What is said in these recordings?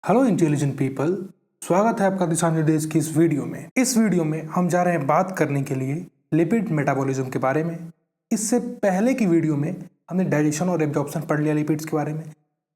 Hello intelligent people, स्वागत है आपका दिशा निर्देश की इस वीडियो में। इस वीडियो में हम जा रहे हैं बात करने के लिए लिपिड मेटाबॉलिज्म के बारे में। इससे पहले की वीडियो में हमने डाइजेशन और एब्जॉर्प्शन पढ़ लिया लिपिड्स के बारे में।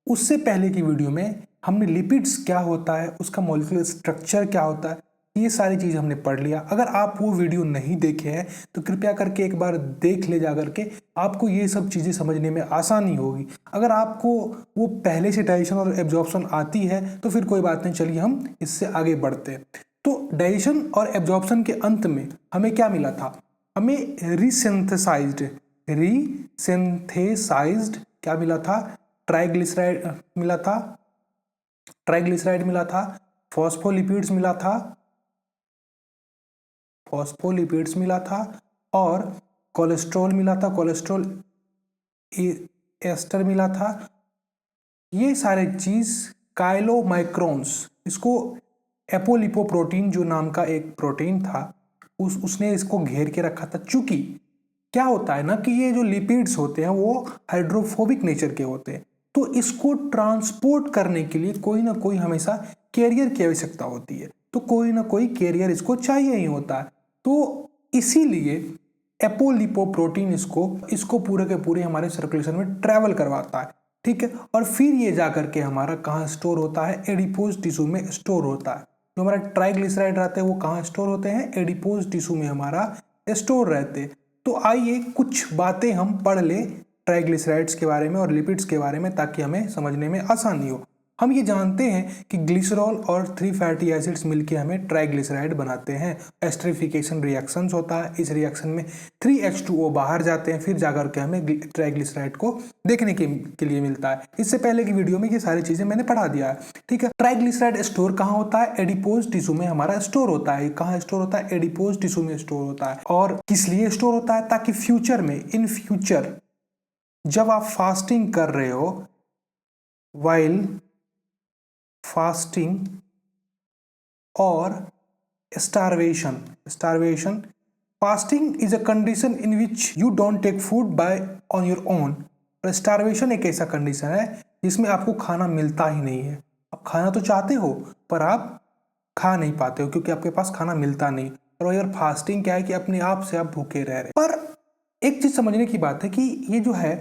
उससे पहले की वीडियो में हमने लिपिड्स क्या होता है, उसका मॉलिक्यूलर स्ट्रक्चर क्या होता है, ये सारी चीज़ हमने पढ़ लिया। अगर आप वो वीडियो नहीं देखे हैं तो कृपया करके एक बार देख ले जा करके, आपको ये सब चीज़ें समझने में आसानी होगी। अगर आपको वो पहले से डाइजेशन और एब्जॉर्प्शन आती है तो फिर कोई बात नहीं, चलिए हम इससे आगे बढ़ते हैं। तो डाइजेशन और एब्जॉर्प्शन के अंत में हमें क्या मिला था? हमें रीसिंथेसाइज्ड क्या मिला था? ट्राइग्लिसराइड मिला था, फॉस्फोलिपिड्स मिला था और कोलेस्ट्रॉल मिला था, कोलेस्ट्रॉल एस्टर मिला था। ये सारे चीज काइलोमाइक्रोन्स, इसको एपोलिपोप्रोटीन जो नाम का एक प्रोटीन था उसने इसको घेर के रखा था। चूंकि क्या होता है ना कि ये जो लिपिड्स होते हैं वो हाइड्रोफोबिक नेचर के होते हैं, तो इसको ट्रांसपोर्ट करने के लिए कोई ना कोई हमेशा कैरियर की आवश्यकता होती है। तो कोई ना कोई कैरियर इसको चाहिए ही होता है। तो इसीलिए एपोलिपोप्रोटीन इसको पूरे के पूरे हमारे सर्कुलेशन में ट्रेवल करवाता है, ठीक है। और फिर ये जाकर के हमारा कहाँ स्टोर होता है? एडिपोज टिश्यू में स्टोर होता है। जो हमारा ट्राइग्लिसराइड रहते हैं वो कहाँ स्टोर होते हैं? एडिपोज टिश्यू में हमारा स्टोर रहते हैं। तो आइए कुछ बातें हम पढ़ ले ट्राइग्लिसराइड्स के बारे में और लिपिड्स के बारे में, ताकि हमें समझने में आसानी हो। हम ये जानते हैं कि ग्लिसरॉल और 3 फैटी एसिड्स मिलकर हमें ट्राइग्लिसराइड बनाते हैं। एस्टरिफिकेशन रिएक्शंस होता है, इस रिएक्शन में 3H2O बाहर जाते हैं, फिर जाकर के हमें ट्राइग्लिसराइड को देखने के लिए मिलता है। इससे पहले की वीडियो में ये सारी चीजें मैंने पढ़ा दिया है, ठीक है। ट्राइग्लिसराइड स्टोर कहाँ होता है? एडिपोज टिश्यू में हमारा स्टोर होता है। कहाँ स्टोर होता है? एडिपोज टिश्यू में स्टोर होता है। और किस लिए स्टोर होता है? ताकि फ्यूचर में, इन फ्यूचर जब आप फास्टिंग कर रहे हो, वाइल फास्टिंग और starvation fasting is a condition in which you don't take food by on your own. और स्टारवेशन एक ऐसा कंडीशन है जिसमें आपको खाना मिलता ही नहीं है। आप खाना तो चाहते हो पर आप खा नहीं पाते हो क्योंकि आपके पास खाना मिलता नहीं। और यार फास्टिंग क्या है कि अपने आप से आप भूखे रह रहे। पर एक चीज समझने की बात है कि ये जो है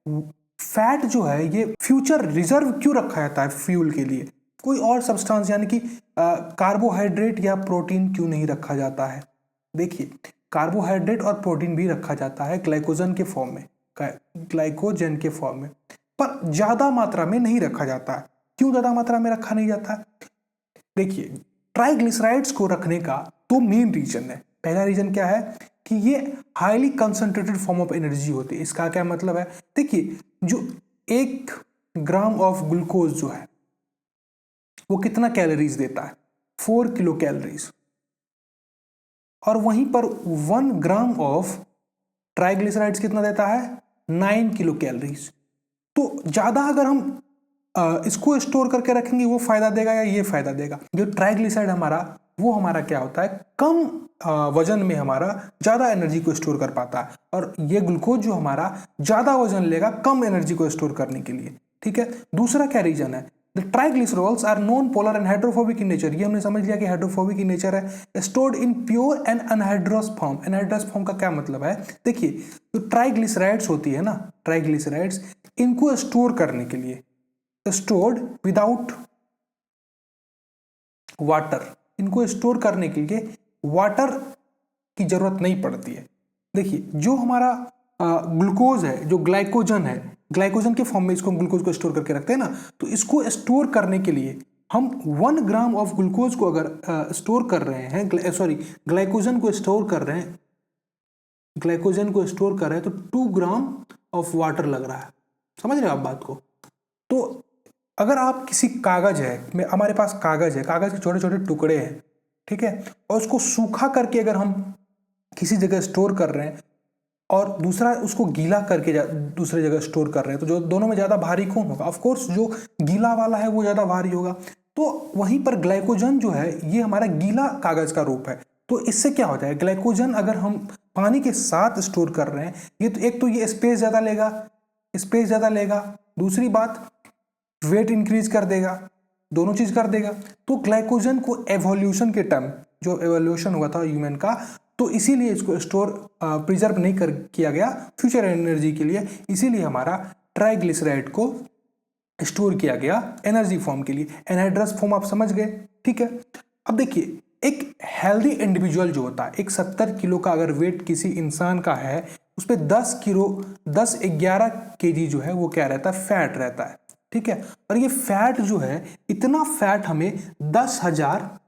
फैट जो है ये फ्यूचर रिजर्व क्यों रखा जाता है फ्यूल के लिए? कोई और सब्सटेंस यानी कि कार्बोहाइड्रेट या प्रोटीन क्यों नहीं रखा जाता है? देखिए, कार्बोहाइड्रेट और प्रोटीन भी रखा जाता है ग्लाइकोजन के फॉर्म में, पर ज्यादा मात्रा में नहीं रखा जाता है। क्यों ज्यादा मात्रा में रखा नहीं जाता? देखिए, ट्राइग्लिसराइड्स को रखने का दो मेन रीजन है। पहला रीजन क्या है कि ये highly concentrated form of energy होती है। इसका क्या मतलब है? देखिए, जो 1 ग्राम ऑफ ग्लूकोज जो है वो कितना कैलोरीज देता है? 4 किलो कैलोरीज। और वहीं पर 1 ग्राम ऑफ ट्राइग्लिसराइड्स कितना देता है? 9 किलो कैलोरीज। तो ज्यादा अगर हम इसको स्टोर करके रखेंगे वो फायदा देगा या ये फायदा देगा? जो ट्राइग्लिसराइड हमारा क्या होता है, कम वजन में हमारा ज्यादा एनर्जी को स्टोर कर पाता है। और ये ग्लूकोज जो हमारा ज्यादा वजन लेगा कम एनर्जी को स्टोर करने के लिए, ठीक है। दूसरा क्या रीजन है? The triglycerols are non-polar and hydrophobic in nature। ये हमने समझ लिया कि हाइड्रोफोबिक इन नेचर है। Stored in pure and anhydrous form। anhydrous form का क्या मतलब है? देखिए, जो ट्राइग्लिसराइड्स होती है ना, ट्राइग्लिसराइड्स, इनको स्टोर करने के लिए, स्टोर्ड विदाउट वाटर, इनको स्टोर करने के लिए वाटर की जरूरत नहीं पड़ती है। देखिए, जो हमारा ग्लूकोज है, जो ग्लाइकोजन है, ग्लाइकोजन के फॉर्म में इसको ग्लूकोज को स्टोर करके रखते हैं ना, तो इसको स्टोर करने के लिए हम 1 ग्राम ऑफ ग्लूकोज को अगर स्टोर कर रहे हैं, ग्लाइकोजन को स्टोर कर रहे हैं, तो 2 ग्राम ऑफ वाटर लग रहा है। समझ रहे हो आप बात को? तो अगर आप किसी कागज है, हमारे पास कागज है, कागज के छोटे छोटे टुकड़े हैं, ठीक है, और उसको सूखा करके अगर हम किसी जगह स्टोर कर रहे हैं और दूसरा उसको गीला करके दूसरी जगह स्टोर कर रहे हैं, तो जो दोनों में ज्यादा भारी कौन होगा? ऑफ कोर्स जो गीला वाला है वो ज्यादा भारी होगा। तो वहीं पर ग्लाइकोजन जो है ये हमारा गीला कागज का रूप है। तो इससे क्या होता है, ग्लाइकोजन अगर हम पानी के साथ स्टोर कर रहे हैं, ये तो एक तो ये स्पेस ज्यादा लेगा, दूसरी बात वेट इंक्रीज कर देगा, दोनों चीज कर देगा। तो ग्लाइकोजन को एवोल्यूशन के टर्म, जो एवोल्यूशन हुआ था ह्यूमन का, तो इसीलिए इसको स्टोर प्रिजर्व नहीं कर किया गया फ्यूचर एनर्जी के लिए, इसीलिए हमारा ट्राइग्लिसराइड को स्टोर किया गया एनर्जी फॉर्म के लिए। एनहाइड्रस फॉर्म आप समझ गए, ठीक है। अब देखिए, एक हेल्दी इंडिविजुअल जो होता है, एक 70 किलो का अगर वेट किसी इंसान का है, उस पर 10-11 केजी जो है वो क्या रहता है, फैट रहता है, ठीक है। और ये फैट जो है, इतना फैट हमें 10,000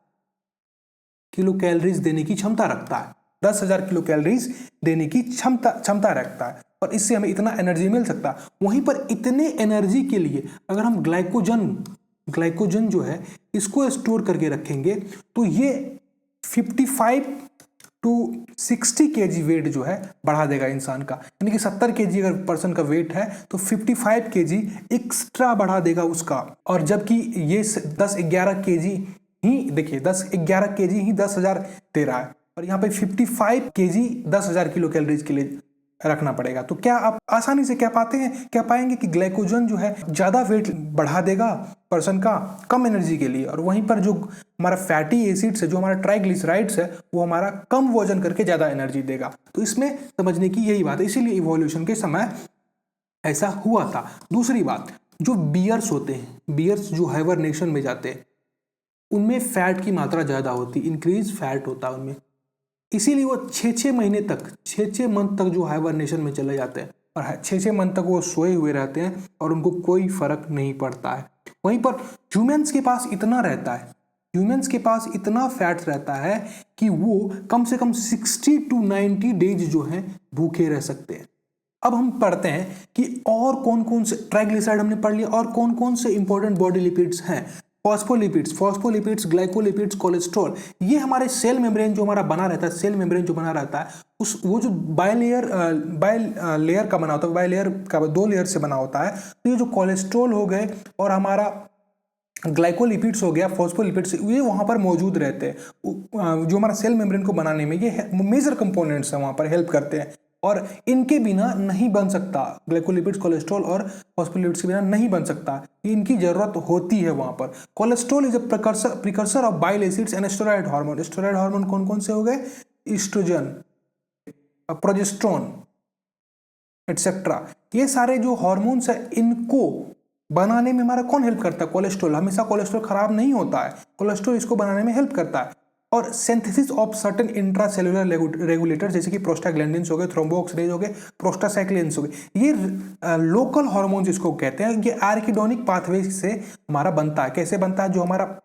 किलो कैलोरीज देने की क्षमता रखता है, 10,000 किलो कैलोरीज देने की क्षमता रखता है, और इससे हमें इतना एनर्जी मिल सकता है। वहीं पर इतने एनर्जी के लिए अगर हम ग्लाइकोजन जो है इसको स्टोर करके रखेंगे, तो ये 55 टू 60 केजी वेट जो है बढ़ा देगा इंसान का। यानी कि 70 केजी अगर पर्सन का वेट है तो 55 केजी एक्स्ट्रा बढ़ा देगा उसका। और जबकि ये 10-11 केजी ही, देखिए 10-11 केजी ही 10,000 दे रहा है, और यहाँ पे 55 केजी 10,000 किलो कैलोरीज के लिए रखना पड़ेगा। तो क्या आप आसानी से क्या पाएंगे कि ग्लाइकोजन जो है ज्यादा वेट बढ़ा देगा पर्सन का कम एनर्जी के लिए, और वहीं पर जो हमारा फैटी एसिड्स है, जो हमारा ट्राइग्लिसराइड्स है, वो हमारा कम वजन करके ज्यादा एनर्जी देगा। तो इसमें समझने की यही बात है, इसीलिए इवोल्यूशन के समय ऐसा हुआ था। दूसरी बात, जो बियर्स होते हैं, बियर्स जो हाइबरनेशन में जाते हैं, उनमें फैट की मात्रा ज्यादा होती, इंक्रीज फैट होता है उनमें, इसीलिए वो 6-6 महीने तक, 6-6 मंथ तक जो हाइबरनेशन में चले जाते हैं, और 6-6 मंथ तक वो सोए हुए रहते हैं और उनको कोई फर्क नहीं पड़ता है। वहीं पर ह्यूमंस के पास इतना रहता है, ह्यूमंस के पास इतना फैट रहता है कि वो कम से कम 60 टू 90 डेज जो है भूखे रह सकते हैं। अब हम पढ़ते हैं कि और कौन कौन से ट्राइग्लिसराइड हमने पढ़ लिया, और कौन कौन से इंपॉर्टेंट बॉडी लिपिड्स हैं। फॉस्फोलिपिड्स, ग्लाइकोलिपिड्स, कोलेस्ट्रॉल, ये हमारे सेल मेम्ब्रेन जो हमारा बना रहता है, सेल मेम्ब्रेन जो बना रहता है, उस वो जो बाइलेयर का बना होता है, बाइलेयर का 2 लेयर से बना होता है। तो ये जो कोलेस्ट्रॉल हो गए और हमारा ग्लाइकोलिपिड्स हो गया, फॉस्फोलिपिड्स, ये वहाँ पर मौजूद रहते हैं, जो हमारा सेल मेम्ब्रेन को बनाने में ये मेजर कंपोनेंट्स हैं, वहाँ पर हेल्प करते हैं, और इनके बिना नहीं बन सकता। ग्लाइकोलिपिड्स, कोलेस्ट्रॉल और फॉस्फोलिपिड्स के बिना नहीं बन सकता, इनकी जरूरत होती है वहाँ पर। Cholesterol is a precursor of bile acids and steroid hormone. Steroid hormone कौन कौन से हो गए, ईस्ट्रोजन, प्रोजेस्टेरोन एटसेट्रा, ये सारे जो हार्मोन्स है, इनको बनाने में हमारा कौन हेल्प करता है, कोलेस्ट्रॉल। हमेशा कोलेस्ट्रॉल खराब नहीं होता है, कोलेस्ट्रॉल इसको बनाने में हेल्प करता है। और synthesis of certain intracellular regulator, जैसे कि प्रोस्टाग्लैंडिन्स हो गए, थ्रोम्बोऑक्सीडेज हो गए, प्रोस्टासाइक्लिन्स हो गए, ये लोकल हार्मोन्स इसको कहते हैं। ये आर्किडोनिक पाथवे से हमारा बनता है। कैसे बनता है, जो हमारा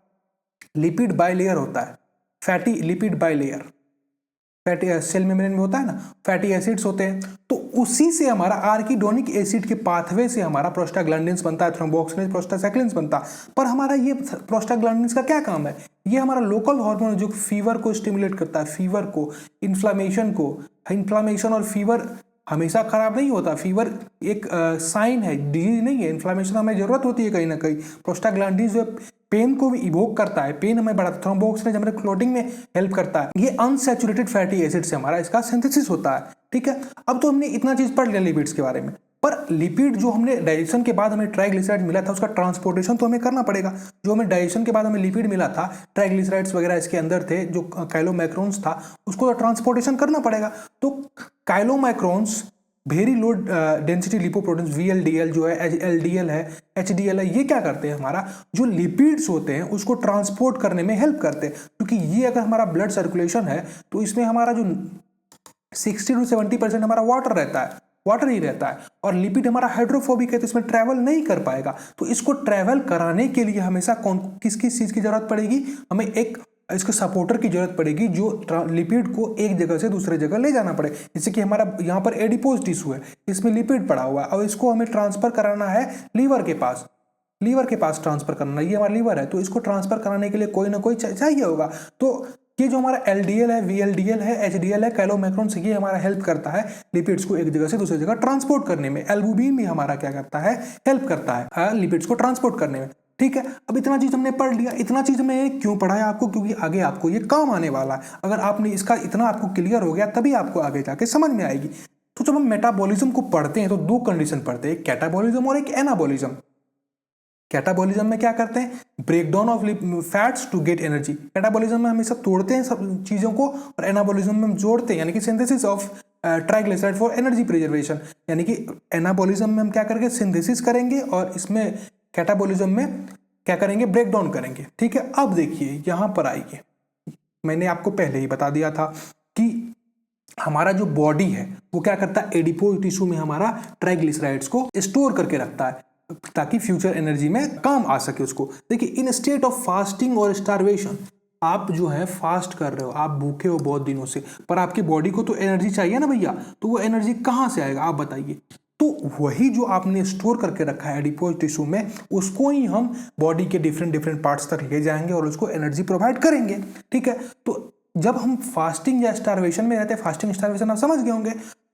लिपिड बाइलेयर होता है, fatty lipid bilayer, fatty cell membrane में होता है ना, फैटी एसिड्स होते हैं, तो उसी से हमारा आर्किडोनिक एसिड के पाथवे से हमारा प्रोस्टाग्लैंडिन्स बनता है, थ्रोम्बोऑक्सीडेज, प्रोस्टासाइक्लिन्स बनता है। पर हमारा ये प्रोस्टाग्लैंडिन्स का क्या काम है, ये हमारा लोकल हार्मोन जो फीवर को स्टिमुलेट करता है, फीवर को, इन्फ्लामेशन को। इन्फ्लामेशन और फीवर हमेशा खराब नहीं होता, फीवर एक साइन है, डिजीज नहीं है। इन्फ्लामेशन हमें जरूरत होती है कहीं ना कहीं। प्रोस्टाग्लैंडिन जो पेन को भी इवोक करता है, पेन हमें बढ़ाता है, थ्रोम्बोऑक्सीडेज हमारे क्लॉटिंग में हेल्प करता है। ये अनसैचुरेटेड फैटी एसिड से हमारा इसका सिंथेसिस होता है, ठीक है। अब तो हमने इतना चीज पढ़ लिया लिपिड्स के बारे में, पर लिपिड जो हमने डाइजेशन के बाद हमें ट्राइग्लिसराइड मिला था, उसका ट्रांसपोर्टेशन तो हमें करना पड़ेगा। जो हमें डाइजेशन के बाद हमें लिपिड मिला था, ट्राइग्लिसराइड्स वगैरह इसके अंदर थे, जो काइलोमैक्रोन्स था, उसको ट्रांसपोर्टेशन करना पड़ेगा। तो chylomicrons, very low density lipoproteins, VLDL जो है, LDL है, HDL है, ये क्या करते हैं, हमारा जो लिपिड्स होते हैं उसको ट्रांसपोर्ट करने में हेल्प करते हैं। क्योंकि ये अगर हमारा ब्लड सर्कुलेशन है तो इसमें हमारा जो 60 to 70% हमारा वाटर रहता है, वाटर ही रहता है, और लिपिड हमारा हाइड्रोफोबिक है, तो इसमें ट्रैवल नहीं कर पाएगा। तो इसको ट्रैवल कराने के लिए हमेशा किस किस चीज की जरूरत पड़ेगी, हमें एक इसके सपोर्टर की जरूरत पड़ेगी, जो लिपिड को एक जगह से दूसरे जगह ले जाना पड़े। जैसे कि हमारा यहाँ पर एडिपोज टिश्यू है, इसमें लिपिड पड़ा हुआ है, और इसको हमें ट्रांसफर कराना है लीवर के पास, लीवर के पास ट्रांसफर करना, ये हमारा लीवर है, तो इसको ट्रांसफर कराने के लिए कोई ना कोई चाहिए होगा। तो ये जो हमारा LDL है, VLDL है, HDL है, काइलोमैक्रोन्स, ये हमारा हेल्प करता है लिपिड्स को एक जगह से दूसरी जगह ट्रांसपोर्ट करने में। एल्बुमिन भी हमारा क्या करता है, हेल्प करता है लिपिड्स को ट्रांसपोर्ट करने में, ठीक है। अब इतना चीज हमने पढ़ लिया। इतना चीज हमने क्यों पढ़ाया आपको, क्योंकि आगे आपको ये काम आने वाला है। अगर आपने इसका इतना आपको क्लियर हो गया, तभी आपको आगे जाके समझ में आएगी। तो जब हम मेटाबॉलिज्म को पढ़ते हैं तो 2 कंडीशन पढ़ते हैं, एक कैटाबॉलिज्म और एक एनाबॉलिज्म। कैटाबॉलिज्म में क्या करते हैं, break down of fats to get energy. Catabolism में हमेशा तोड़ते हैं सब चीजों को, और एनाबॉलिज्म में हम जोड़ते हैं, यानी कि synthesis of triglyceride for energy preservation. यानी कि एनाबॉलिज्म में हम क्या करेंगे, सिंथेसिस करेंगे, और इसमें कैटाबॉलिज्म में क्या करेंगे, ब्रेक डाउन करेंगे। ठीक है, अब देखिए यहां पर आइए, मैंने आपको पहले ही बता दिया था कि हमारा जो बॉडी है वो क्या करता है, एडिपोज टिश्यू में हमारा ट्राइग्लिसराइड्स को स्टोर करके रखता है ताकि फ्यूचर एनर्जी में काम आ सके उसको। देखिए, इन स्टेट ऑफ फास्टिंग और स्टारवेशन, आप जो है फास्ट कर रहे हो, आप भूखे हो बहुत दिनों से, पर आपकी बॉडी को तो एनर्जी चाहिए ना भैया, तो वो एनर्जी कहाँ से आएगा आप बताइए। तो वही जो आपने स्टोर करके रखा है एडिपोज टिश्यू में, उसको ही हम बॉडी के डिफरेंट पार्ट्स तक ले जाएंगे और उसको एनर्जी प्रोवाइड करेंगे। ठीक है, तो जब हम फास्टिंग या स्टारवेशन में रहते हैं, फास्टिंग स्टारवेशन आप समझ गए होंगे,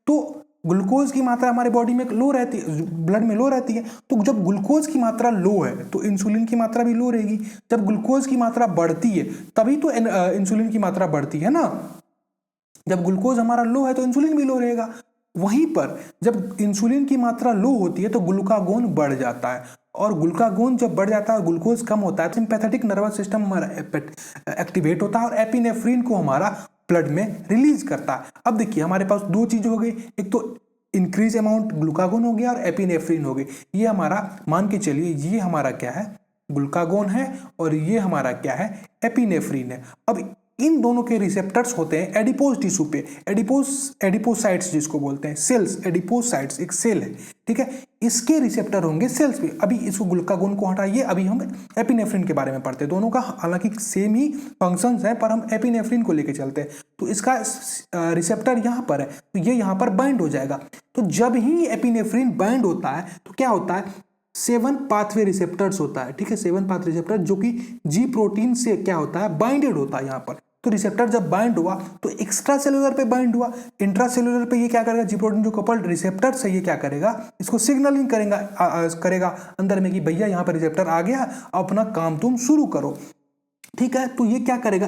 तो ग्लूकोज की मात्रा हमारे बॉडी में लो रहती है, ब्लड में लो रहती है। तो जब ग्लूकोज की मात्रा लो है तो इंसुलिन की मात्रा भी लो रहेगी। जब ग्लूकोज की मात्रा बढ़ती है तभी तो इंसुलिन की मात्रा बढ़ती है ना। जब ग्लूकोज हमारा लो है तो इंसुलिन भी लो रहेगा। वहीं पर जब इंसुलिन की मात्रा लो होती है तो ग्लूकागोन बढ़ जाता है, और ग्लूकागोन जब बढ़ जाता है, ग्लूकोज कम होता है, सिंपैथेटिक नर्वस सिस्टम हमारा एक्टिवेट होता है और एपिनेफ्रिन को हमारा ब्लड में रिलीज करता है। अब देखिए हमारे पास दो चीज हो गई, एक तो इंक्रीज अमाउंट ग्लूकागोन हो गया और एपिनेफ्रिन हो गई। ये हमारा मान के चलिए, ये हमारा क्या है, ग्लूकागोन है, और ये हमारा क्या है, एपिनेफ्रिन है। अब इन दोनों के रिसेप्टर्स होते हैं एडिपोज टिश्यू पे, एडिपोसाइट्स जिसको बोलते हैं, सेल्स, एडिपोसाइट्स एक सेल है। ठीक है, इसके रिसेप्टर होंगे सेल्स पे। अभी इसको ग्लूकागोन को हटाइए, अभी हम एपिनेफ्रिन के बारे में पढ़ते हैं। दोनों का हालांकि सेम ही फंक्शंस हैं, पर हम एपिनेफ्रिन को लेके चलते हैं। तो इसका रिसेप्टर यहाँ पर है, तो ये यहाँ पर बाइंड हो जाएगा। तो जब ही एपिनेफ्रिन बाइंड होता है तो क्या होता है, 7 पाथवे रिसेप्टर्स होता है। ठीक है, 7 पाथ रिसेप्टर जो कि जी प्रोटीन से क्या होता है, बाइंडेड होता है यहाँ पर। तो रिसेप्टर जब बाइंड हुआ तो एक्स्ट्रा सेलुलर पे बाइंड हुआ, इंट्रा सेलुलर पे ये क्या करेगा, जी प्रोटीन जो कपल्ड रिसेप्टर से ये क्या करेगा, इसको सिग्नलिंग करेगा अंदर में कि भैया यहाँ पर रिसेप्टर आ गया, अपना काम तुम शुरू करो। ठीक है, तो ये क्या करेगा,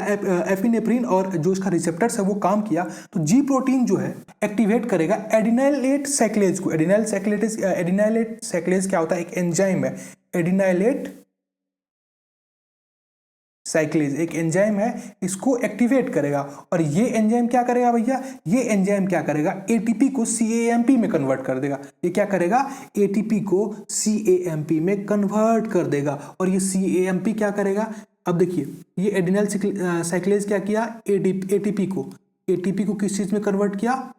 एपिनेफ्रिन और जो इसका रिसेप्टर्स है वो काम किया, तो जी प्रोटीन जो है एक्टिवेट करेगा एडिनाइलेट साइक्लेज को। एडिनाइलेट साइक्लेज क्या होता है, एक एंजाइम है, एडिनाइलेट साइक्लेज एक एंजाइम है, इसको एक्टिवेट करेगा। और ये एंजाइम क्या करेगा भैया, ये एंजाइम क्या करेगा, एटीपी को सीएएमपी में कन्वर्ट कर देगा। ये क्या करेगा, एटीपी को सीएएमपी में कन्वर्ट कर देगा। और ये सीएएमपी क्या करेगा, अब देखिए ये एडिनल साइक्लेज क्या किया, एटीपी को किस चीज में कन्वर्ट किया,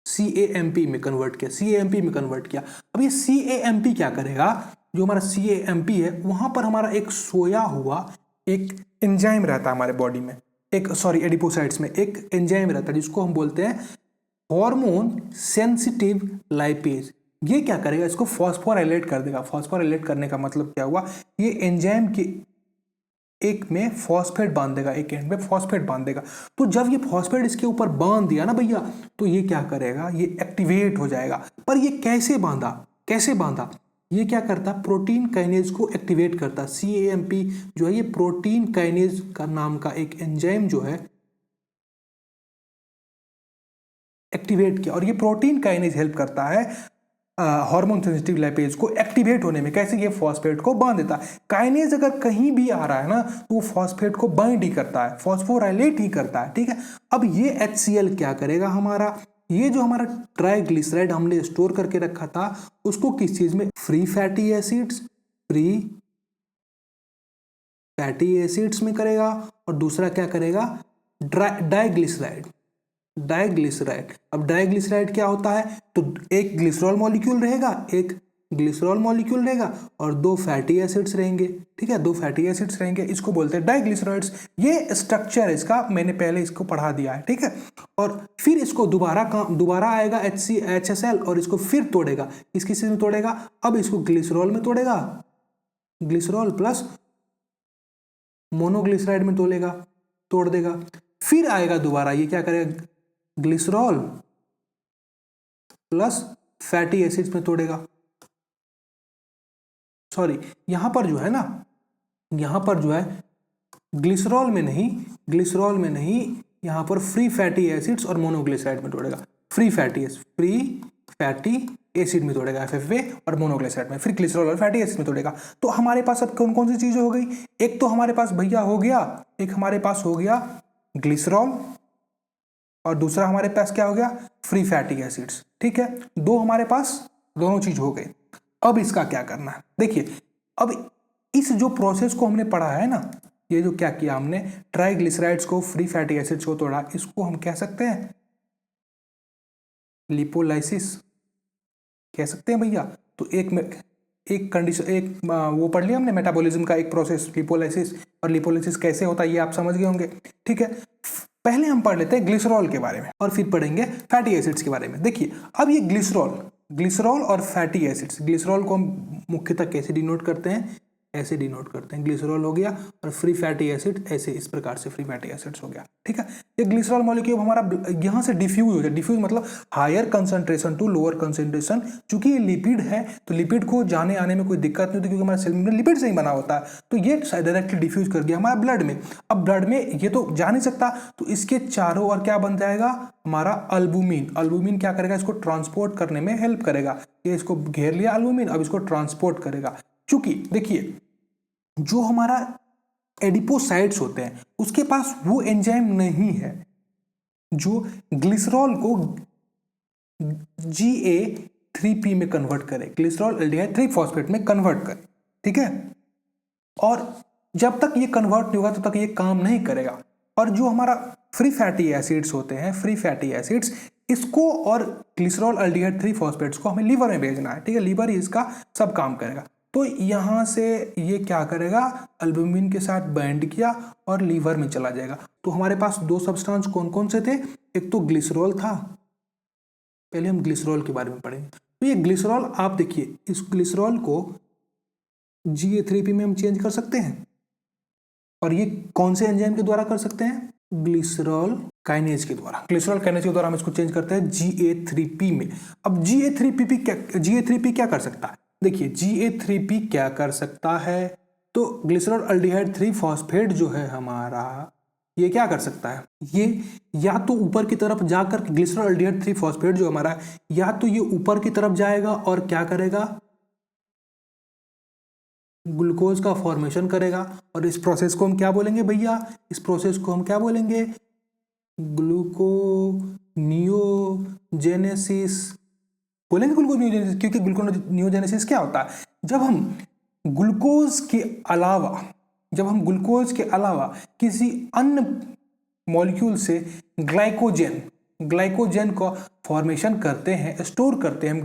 सीएएमपी में कन्वर्ट किया, सीएएमपी में कन्वर्ट किया। अब ये सीएएमपी क्या करेगा, जो हमारा सीएएमपी है वहां पर हमारा एक सोया हुआ एक एंजाइम रहता है हमारे बॉडी में, एडिपोसाइट्स में एक एंजाइम रहता है जिसको हम बोलते हैं हार्मोन सेंसिटिव लाइपेज। ये क्या करेगा, इसको फॉस्फोराइलेट कर देगा। फॉस्फोराइलेट करने का मतलब क्या हुआ, ये एंजाइम के एक में फॉस्फेट बांध देगा, एक एंड में फॉस्फेट बांध देगा। तो जब ये फॉस्फेट इसके ऊपर बांध दिया ना भैया, तो ये क्या करेगा, ये एक्टिवेट हो जाएगा। पर ये कैसे बांधा, ये क्या करता, प्रोटीन काइनेज को एक्टिवेट करता। सीएएमपी जो है ये प्रोटीन काइनेज का नाम का एक एंजाइम जो है एक्टिवेट किया, और ये प्रोटीन काइनेज हेल्प करता है हार्मोन सेंसिटिव लाइपेज को एक्टिवेट होने में। कैसे, ये फॉस्फेट को बांध देता है। काइनेज अगर कहीं भी आ रहा है ना तो वो फॉस्फेट को बाइंड ही करता है, फॉस्फोराइलेट ही करता है। ठीक है, अब ये HCl क्या करेगा, हमारा ये जो हमारा ट्राइग्लिसराइड हमने स्टोर करके रखा था उसको किस चीज में, फ्री फैटी एसिड्स में करेगा, और दूसरा क्या करेगा, डाइग्लिसराइड। अब डाइग्लिसराइड क्या होता है, तो एक ग्लिसरॉल मॉलिक्यूल रहेगा और 2 फैटी एसिड्स रहेंगे। ठीक है, 2 फैटी एसिड्स रहेंगे, इसको बोलते हैं डाइग्लिसराइड्स। ये स्ट्रक्चर है इसका, मैंने पहले इसको पढ़ा दिया है। ठीक है, और फिर इसको दोबारा आएगा HCl और इसको फिर तोड़ेगा। किस चीज में तोड़ेगा, अब इसको ग्लिसरॉल में तोड़ेगा, ग्लिसरॉल प्लस मोनोग्लिसराइड में तोड़ देगा। फिर आएगा दोबारा, ये क्या करेगा, ग्लिसरॉल प्लस फैटी एसिड्स में तोड़ेगा। सॉरी, यहां पर जो है ग्लिसरॉल में नहीं, यहां पर फ्री फैटी एसिड्स और मोनोग्लिसराइड में तोड़ेगा। फ्री फैटी एसिड में तोड़ेगा FFA और मोनोग्लिसराइड में, फिर ग्लिसरॉल और फैटी एसिड में तोड़ेगा। तो हमारे पास अब कौन कौन सी चीजें हो गई, एक तो हमारे पास भैया हो गया, एक हमारे पास हो गया ग्लिसरॉल और दूसरा हमारे पास क्या हो गया, फ्री फैटी एसिड्स। ठीक है, दो हमारे पास दोनों चीज हो गए। अब इसका क्या करना है, देखिए अब इस जो प्रोसेस को हमने पढ़ा है ना, ये जो क्या किया हमने, ट्राइग्लिसराइड्स को फ्री फैटी एसिड्स को तोड़ा, इसको हम कह सकते हैं लिपोलाइसिस कह सकते हैं भैया। तो एक कंडीशन, एक वो पढ़ लिया हमने मेटाबॉलिज्म का एक प्रोसेस लिपोलाइसिस, और लिपोलाइसिस कैसे होता है ये आप समझ गए होंगे। ठीक है, पहले हम पढ़ लेते हैं ग्लिसरॉल के बारे में और फिर पढ़ेंगे फैटी एसिड्स के बारे में। देखिए अब ये ग्लिसरॉल और फैटी एसिड्स, ग्लिसरॉल को हम मुख्यतः कैसे डिनोट करते हैं, ऐसे डिनोट करते हैं, ग्लिसरॉल हो गया, और फ्री फैटी एसिड ऐसे इस प्रकार से फ्री फैटी एसिड्स हो गया। ठीक है, ये ग्लिसरॉल मॉलिक्यूल हमारा यहाँ से डिफ्यूज हो जाए, डिफ्यूज मतलब higher concentration to lower concentration. चूंकि ये लिपिड है तो लिपिड को जाने आने में कोई दिक्कत नहीं होती, क्योंकि हमारा सेल में लिपिड से ही बना होता है, तो ये डायरेक्टली डिफ्यूज कर गया हमारा ब्लड में। अब ब्लड में ये तो जा नहीं सकता, तो इसके चारों ओर क्या बन जाएगा हमारा अल्बुमिन। अल्बुमिन क्या करेगा, इसको ट्रांसपोर्ट करने में हेल्प करेगा। ये इसको घेर लिया अल्बुमिन, अब इसको ट्रांसपोर्ट करेगा। चूंकि देखिए जो हमारा एडिपोसाइट्स होते हैं उसके पास वो एंजाइम नहीं है जो ग्लिसरॉल को GA3P में कन्वर्ट करे, ग्लिसरॉल एल्डिहाइड 3 फॉस्फेट में कन्वर्ट करे। ठीक है, और जब तक ये कन्वर्ट नहीं होगा तब तक ये काम नहीं करेगा। और जो हमारा फ्री फैटी एसिड्स होते हैं, फ्री फैटी एसिड्स, इसको और ग्लिसरॉल एल्डिहाइड 3 फॉस्फेट्स को हमें लीवर में भेजना है। ठीक है, लीवर ही इसका सब काम करेगा। तो यहां से ये क्या करेगा, अल्बुमिन के साथ बाइंड किया और लीवर में चला जाएगा। तो हमारे पास दो सब्सटेंस कौन कौन से थे, एक तो ग्लिसरॉल था, पहले हम ग्लिसरॉल के बारे में पढ़ेंगे। तो ये ग्लिसरॉल आप देखिए, इस ग्लिसरॉल को GA3P में हम चेंज कर सकते हैं, और ये कौन से एंजाइम के द्वारा कर सकते हैं, ग्लिसरॉल काइनेज के द्वारा। ग्लिसरॉल काइनेज के द्वारा हम इसको चेंज करते हैं GA3P में। अब GA3P क्या कर सकता है, देखिए GA3P क्या कर सकता है, तो ग्लिसरॉल एल्डिहाइड 3 फॉस्फेट जो है हमारा, ये क्या कर सकता है, ये या तो ऊपर की तरफ जाकर ग्लिसरॉल एल्डिहाइड 3 फॉस्फेट जो हमारा, या तो ये ऊपर की तरफ जाएगा और क्या करेगा, ग्लूकोज का फॉर्मेशन करेगा। और इस प्रोसेस को हम क्या बोलेंगे भैया, इस प्रोसेस को हम क्या बोलेंगे, ग्लूकोनियोजेनेसिस बोलेंगे, ग्लूकोनियोजेनेसिस। क्योंकि ग्लूकोनियोजेनेसिस क्या होता है, जब हम ग्लूकोज के अलावा किसी अन्य मॉलिक्यूल से ग्लाइकोजन को फॉर्मेशन करते हैं, स्टोर करते हैं, हम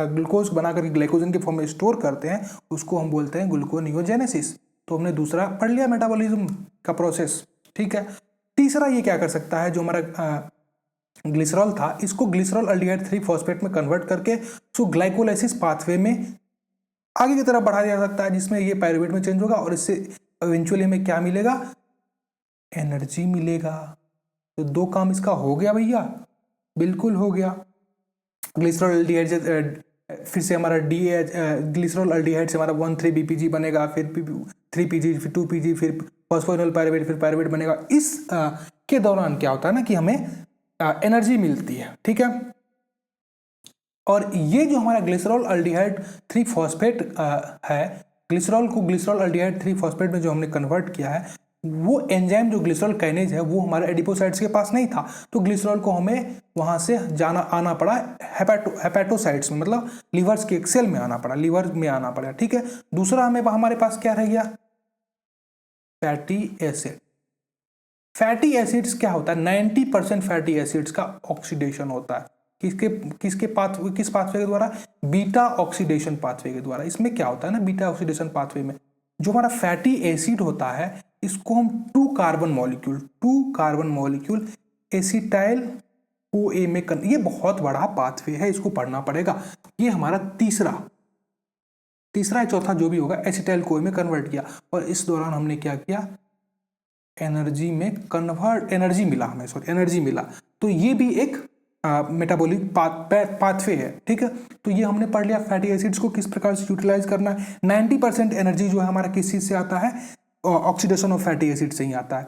ग्लूकोज बनाकर ग्लाइकोजन के फॉर्म में स्टोर करते हैं, उसको हम बोलते हैं ग्लूकोनियोजेनेसिस। तो हमने दूसरा पढ़ लिया मेटाबॉलिज्म का प्रोसेस। ठीक है, तीसरा ये क्या कर सकता है, जो हमारा ग्लिसरॉल था, इसको ग्लिसरॉल एल्डिहाइड 3 फॉस्फेट में कन्वर्ट करके उसको ग्लाइकोलाइसिस पाथवे में आगे की तरफ बढ़ा दिया सकता है, जिसमें ये पायरुवेट में चेंज होगा, और इससे इवेंचुअली हमें क्या मिलेगा, एनर्जी मिलेगा। तो दो काम इसका हो गया भैया, बिल्कुल हो गया। ग्लिसरॉल एल्डिहाइड फिर से हमारा ग्लिसरॉल एल्डिहाइड से हमारा 1,3-BPG बनेगा, फिर 3PG, फिर 2PG, फिर फॉस्फोइनोल पायरुवेट, फिर पायरुवेट बनेगा। इस के दौरान क्या होता है ना कि हमें एनर्जी मिलती है। ठीक है, और ये जो हमारा ग्लिसरॉल एल्डिहाइड 3 फॉस्फेट है, ग्लिसरॉल को ग्लिसरॉल एल्डिहाइड 3 फॉस्फेट में जो हमने कन्वर्ट किया है, वो एंजाइम जो ग्लिसरॉल काइनेज है वो हमारे एडिपोसाइट्स के पास नहीं था, तो ग्लिसरॉल को हमें वहां से आना पड़ा हेपेटोसाइट्स में, मतलब लीवर्स के एक सेल में आना पड़ा, लीवर में आना पड़ा। ठीक है, दूसरा हमारे पास क्या रह गया, फैटी एसिड। फैटी एसिड्स क्या होता है, 90% फैटी एसिड्स का ऑक्सीडेशन होता है। किस पाथवे के द्वारा, बीटा ऑक्सीडेशन पाथवे के द्वारा। इसमें क्या होता है ना, बीटा ऑक्सीडेशन पाथवे में जो हमारा फैटी एसिड होता है, इसको हम 2 कार्बन मॉलिक्यूल एसिटाइल OA में ये बहुत बड़ा पाथवे है, इसको पढ़ना पड़ेगा। ये हमारा तीसरा या चौथा जो भी होगा, एसिटाइल OA में कन्वर्ट किया, और इस दौरान हमने क्या किया, एनर्जी मिला। तो ये भी एक मेटाबॉलिक पाथवे है। ठीक है, तो ये हमने पढ़ लिया फैटी एसिड्स को किस प्रकार से यूटिलाइज करना है। 90% एनर्जी जो है हमारा किस चीज से आता है, ऑक्सीडेशन ऑफ फैटी एसिड से ही आता है,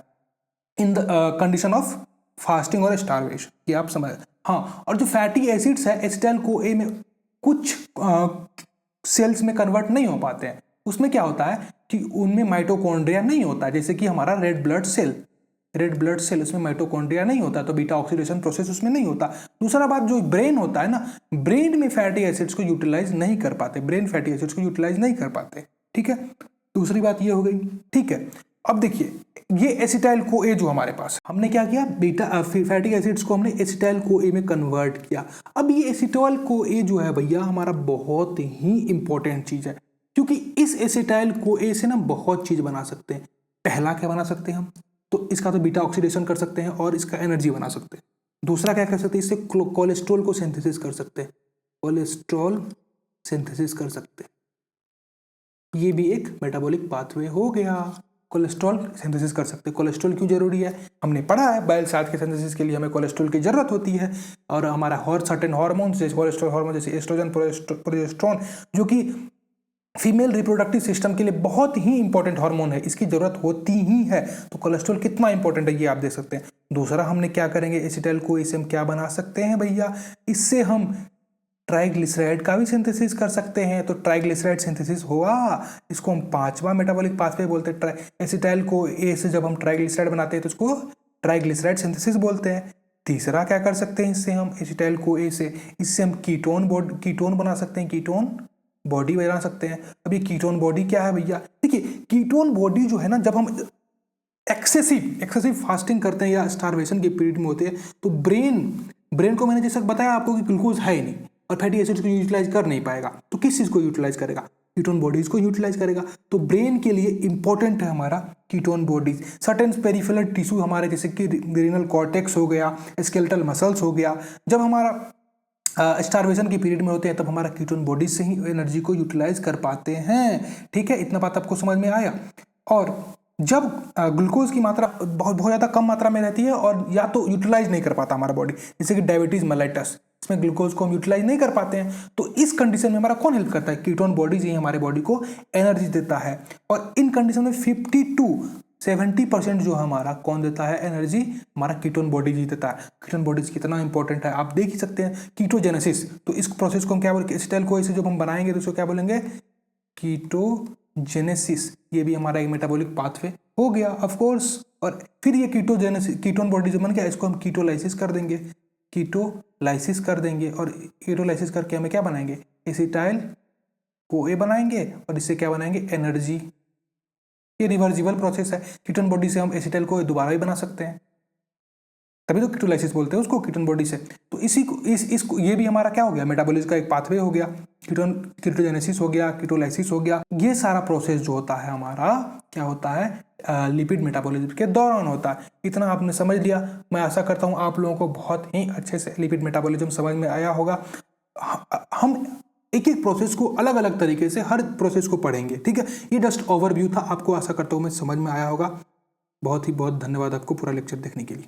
in the condition of fasting और स्टारवेशन। ये आप समझ, हाँ, और जो फैटी एसिड्स है एसिटाइल को ए में कुछ सेल्स में कन्वर्ट नहीं हो पाते हैं। उसमें क्या होता है कि उनमें माइटोकॉन्ड्रिया नहीं होता, जैसे कि हमारा रेड ब्लड सेल उसमें माइटोकॉन्ड्रिया नहीं होता, तो बीटा ऑक्सीडेशन प्रोसेस उसमें नहीं होता। दूसरा बात, जो ब्रेन होता है ना, ब्रेन में फैटी एसिड्स को यूटिलाइज नहीं कर पाते, ब्रेन फैटी एसिड्स को यूटिलाइज नहीं कर पाते। ठीक है, दूसरी बात ये हो गई। ठीक है, अब देखिए ये एसिटाइल को ए जो हमारे पास, हमने क्या किया, बीटा फैटी एसिड्स को हमने एसिटाइल को ए में कन्वर्ट किया। अब ये एसिटाइल को ए जो है भैया हमारा बहुत ही इंपॉर्टेंट चीज है, क्योंकि इस एसिटाइल को ए से ना बहुत चीज बना सकते हैं। पहला क्या बना सकते हैं हम, तो इसका तो बीटा ऑक्सीडेशन कर सकते हैं और इसका एनर्जी बना सकते हैं। दूसरा क्या कर सकते हैं, इससे कोलेस्ट्रॉल को सिंथेसिस कर सकते हैं, कोलेस्ट्रॉल सिंथेसिस कर सकते हैं। ये भी एक मेटाबॉलिक पाथवे हो गया, कोलेस्ट्रॉल सिंथेसिस कर सकते हैं। कोलेस्ट्रॉल क्यों जरूरी है, हमने पढ़ा है बाइल सैच के सिंथेसिस के लिए हमें कोलेस्ट्रॉल की जरूरत होती है। और हमारा सर्टेन हार्मोन जैसे कोलेस्ट्रॉल हार्मोन जैसे एस्ट्रोजन, प्रोजेस्टेरोन, जो कि फीमेल रिप्रोडक्टिव सिस्टम के लिए बहुत ही इंपॉर्टेंट हार्मोन है, इसकी जरूरत होती ही है। तो कोलेस्ट्रॉल कितना इंपॉर्टेंट है ये आप देख सकते हैं। दूसरा हमने क्या करेंगे, एसिटाइल को इससे हम क्या बना सकते हैं भैया, इससे हम ट्राइग्लिसराइड का भी सिंथेसिस कर सकते हैं। तो ट्राइग्लिसराइड सिंथेसिस हुआ, इसको हम पांचवा मेटाबॉलिक पाथवे बोलते हैं। एसिटाइल को ए से जब हम ट्राइग्लिसराइड बनाते हैं तो उसको ट्राइग्लिसराइड सिंथेसिस बोलते हैं। तीसरा क्या कर सकते हैं, इससे हम एसिटाइल को ए से इससे हम कीटोन बना सकते हैं, कीटोन बॉडी बना सकते हैं। अब ये कीटोन बॉडी क्या है भैया, देखिए कीटोन बॉडी जो है ना, जब हम एक्सेसिव फास्टिंग करते हैं या स्टारवेशन के पीरियड में होते हैं, तो ब्रेन को मैंने जैसा बताया आपको कि ग्लूकोज है ही नहीं और फैटी एसिड्स को यूटिलाइज कर नहीं पाएगा, तो किस चीज को यूटिलाइज करेगा, कीटोन बॉडीज को यूटिलाइज करेगा। तो ब्रेन के लिए इंपॉर्टेंट है हमारा ketone bodies. Certain peripheral tissue हमारे जैसे कि रीनल कॉर्टेक्स हो गया, स्केलेटल मसल्स हो गया, जब हमारा स्टारवेशन के पीरियड में होते हैं तब हमारा कीटोन बॉडीज से ही एनर्जी को यूटिलाइज कर पाते हैं। ठीक है, इतना बात आपको समझ में आया। और जब ग्लूकोज की मात्रा बहुत ज़्यादा कम मात्रा में रहती है और या तो यूटिलाइज नहीं कर पाता हमारा बॉडी, जैसे कि डायबिटीज मेलाइटस, इसमें ग्लूकोज को हम यूटिलाइज नहीं कर पाते हैं, तो इस कंडीशन में हमारा कौन हेल्प करता है, कीटोन बॉडीज ही हमारे बॉडी को एनर्जी देता है। और इन कंडीशन में 50 to 70% जो हमारा कौन देता है एनर्जी, हमारा कीटोन बॉडीज ही देता है। कीटोन बॉडीज कितना इंपॉर्टेंट है आप देख ही सकते हैं। कीटोजेनेसिस, तो इस प्रोसेस को हम क्या बोलेंगे, एसिटाइल को ऐसे जब हम बनाएंगे तो उसको क्या बोलेंगे, कीटोजेनेसिस। ये भी हमारा एक मेटाबॉलिक पाथवे हो गया ऑफ कोर्स। और फिर ये कीटोन बॉडी जो बन गया, इसको हम कीटोलाइसिस कर देंगे, कीटोलाइसिस कर देंगे। और कीटोलाइसिस करके हमें क्या बनाएंगे, एसिटाइल को ए बनाएंगे और इससे क्या बनाएंगे, एनर्जी। ये रिवर्सिबल प्रोसेस है। कीटोन बॉडी से हम एसिटाइल को दोबारा भी बना सकते हैं, तभी तो कीटोलाइसिस बोलते हैं उसको, कीटोन बॉडी से। तो इसी को इसको ये भी हमारा क्या हो गया, मेटाबॉलिज्म का एक पाथवे हो गया। कीटोजेनेसिस हो गया, कीटोलाइसिस हो गया। ये सारा प्रोसेस जो होता है हमारा क्या होता है, लिपिड मेटाबॉलिज्म के दौरान होता है। इतना आपने समझ लिया, मैं आशा करता हूँ आप लोगों को बहुत ही अच्छे से लिपिड मेटाबॉलिज्म समझ में आया होगा। हम एक एक प्रोसेस को अलग अलग तरीके से हर प्रोसेस को पढ़ेंगे। ठीक है, ये जस्ट ओवरव्यू था, आपको आशा करता हूँ मैं समझ में आया होगा। बहुत ही बहुत धन्यवाद आपको पूरा लेक्चर देखने के लिए।